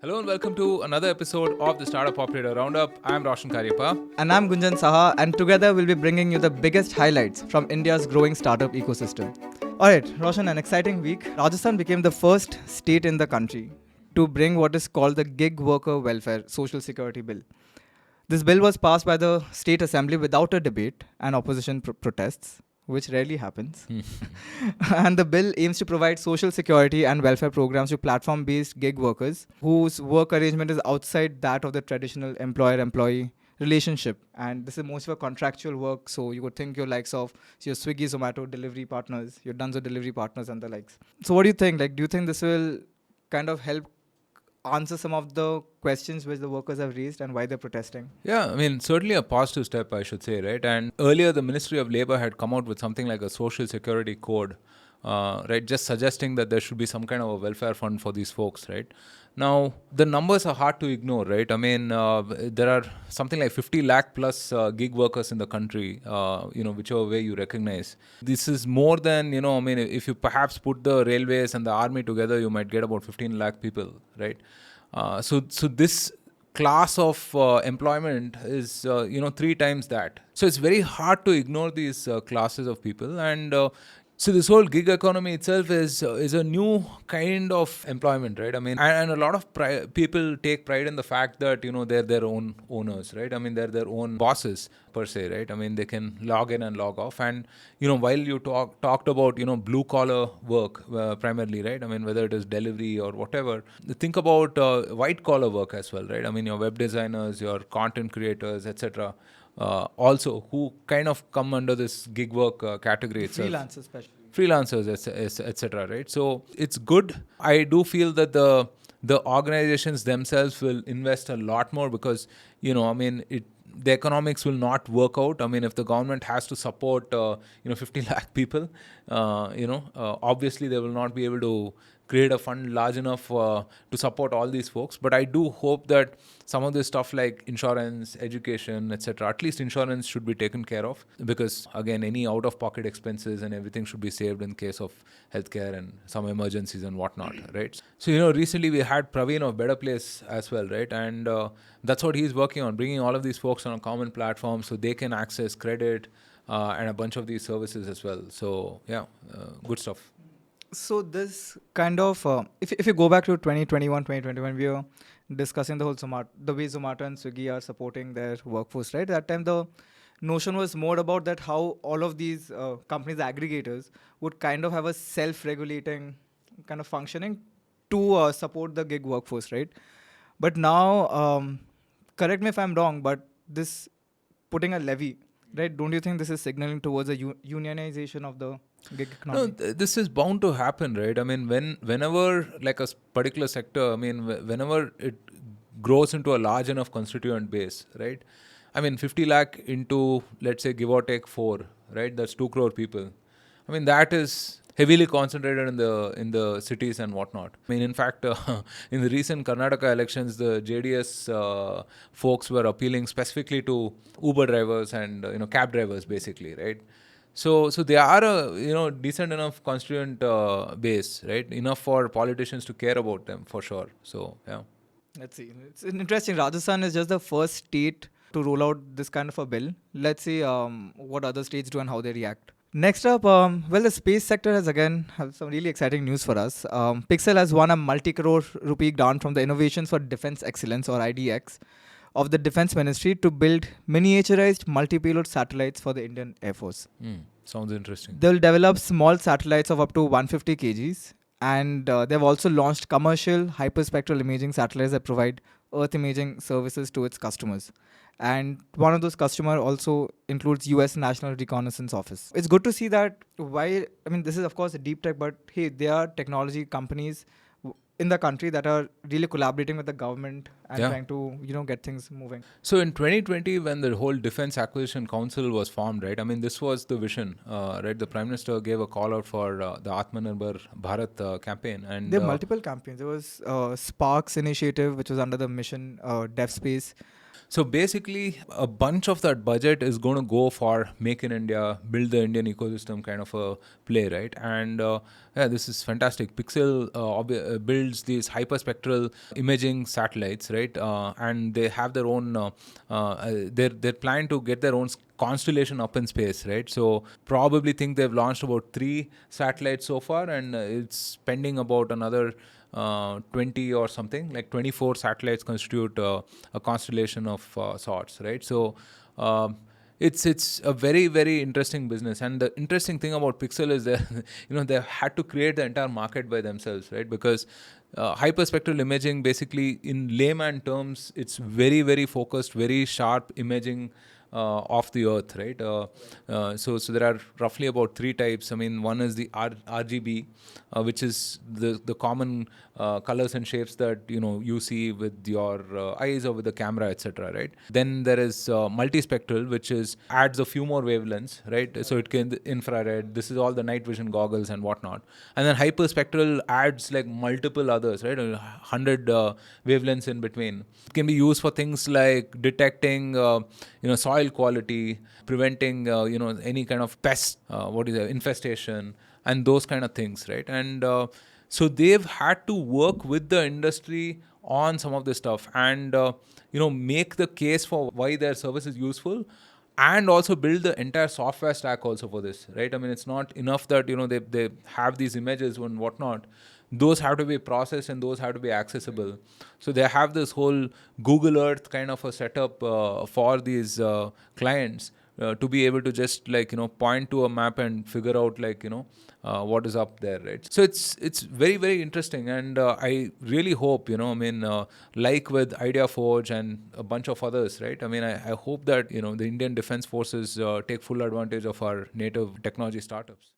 Hello and welcome to another episode of the Startup Operator Roundup. I'm Roshan Karyappa. And I'm Gunjan Saha, and together we'll be bringing you the biggest highlights from India's growing startup ecosystem. Alright, Roshan, an exciting week. Rajasthan became the first state in the country to bring what is called the Gig Worker Welfare Social Security Bill. This bill was passed by the state assembly without a debate and opposition protests, which rarely happens. And the bill aims to provide social security and welfare programs to platform-based gig workers whose work arrangement is outside that of the traditional employer-employee relationship. And this is most of a contractual work, so you would think your likes of your Swiggy, Zomato delivery partners, your Dunzo delivery partners and the likes. So what do you think? Do you think this will kind of help answer some of the questions which the workers have raised and why they're protesting? Yeah, certainly a positive step, I should say, right? And earlier, the Ministry of Labour had come out with something like a social security code, right? Just suggesting that there should be some kind of a welfare fund for these folks, right? Now, the numbers are hard to ignore, right? There are something like 50 lakh plus gig workers in the country, whichever way you recognize. This is more than, if you perhaps put the railways and the army together, you might get about 15 lakh people, right? So this class of employment is, 3 times that. So it's very hard to ignore these classes of people. And so this whole gig economy itself is a new kind of employment, right? And a lot of people take pride in the fact that, they're their own owners, right? They're their own bosses per se, right? They can log in and log off. And, while you talked about, blue collar work primarily, right? Whether it is delivery or whatever, think about white collar work as well, right? Your web designers, your content creators, etc. Also, who kind of come under this gig work category itself. Freelancers especially. Freelancers, etc. Right? So it's good. I do feel that the organizations themselves will invest a lot more because, the economics will not work out. If the government has to support, 50 lakh people, obviously they will not be able to create a fund large enough to support all these folks. But I do hope that some of this stuff like insurance, education, etc., at least insurance should be taken care of because, again, any out-of-pocket expenses and everything should be saved in case of healthcare and some emergencies and whatnot, right? So, recently we had Praveen of Better Place as well, right? And that's what he's working on, bringing all of these folks on a common platform so they can access credit and a bunch of these services as well. So, good stuff. So this kind of, if you go back to 2021, we were discussing the way Zomato and Swiggy are supporting their workforce, right? That time the notion was more about that how all of these companies, aggregators, would kind of have a self-regulating kind of functioning to support the gig workforce, right? But now, correct me if I'm wrong, but this putting a levy, right? Don't you think this is signaling towards a unionization of the gig economy? No, this is bound to happen, right? Whenever like a particular sector, whenever it grows into a large enough constituent base, right? 50 lakh into, let's say, give or take 4, right? That's 2 crore people. That is heavily concentrated in the cities and whatnot. In fact, in the recent Karnataka elections, the JDS folks were appealing specifically to Uber drivers and cab drivers, basically, right? So they are a decent enough constituent base, right? Enough for politicians to care about them for sure. So yeah. Let's see. It's interesting. Rajasthan is just the first state to roll out this kind of a bill. Let's see what other states do and how they react. Next up, the space sector has again have some really exciting news for us. Pixxel has won a multi-crore rupee grant from the Innovations for Defense Excellence or IDX of the Defense Ministry to build miniaturized multi-payload satellites for the Indian Air Force. Sounds interesting. They'll develop small satellites of up to 150 kgs and they've also launched commercial hyperspectral imaging satellites that provide Earth imaging services to its customers. And one of those customers also includes US National Reconnaissance Office. It's good to see that this is of course a deep tech, but hey, there are technology companies in the country that are really collaborating with the government and trying to, get things moving. So in 2020, when the whole Defense Acquisition Council was formed, right? This was the vision, right? The Prime Minister gave a call out for the Atmanirbhar Bharat campaign. And there were multiple campaigns. There was Sparks initiative, which was under the mission DevSpace. So basically, a bunch of that budget is going to go for Make in India, build the Indian ecosystem kind of a play, right? And yeah, this is fantastic. Pixxel builds these hyperspectral imaging satellites, right? And they have their own. They're planning to get their own constellation up in space, right? So probably think they've launched about 3 satellites so far, and it's pending about another 20 or something, like 24 satellites constitute a constellation of sorts, right? So um, it's a very very interesting business, and the interesting thing about Pixel is that they had to create the entire market by themselves, right? Because hyperspectral imaging, basically in layman terms, it's very very focused, very sharp imaging of the earth, right? So there are roughly about 3 types. I mean, one is the RGB, which is the common colors and shapes that you see with your eyes or with the camera, etc., right? Then there is multispectral, which is adds a few more wavelengths, right? So it can infrared. This is all the night vision goggles and whatnot. And then hyperspectral adds like multiple others, right? 100 wavelengths in between. It can be used for things like detecting soil quality, preventing any kind of pest, infestation, and those kind of things, right? And so they've had to work with the industry on some of this stuff, and make the case for why their service is useful, and also build the entire software stack also for this, right? I mean, it's not enough that they have these images and whatnot. Those have to be processed and those have to be accessible. So they have this whole Google Earth kind of a setup for these clients to be able to just point to a map and figure out what is up there, right? So it's very very interesting, and I really hope, like with Idea Forge and a bunch of others, right? I mean, I hope that the Indian Defense Forces take full advantage of our native technology startups.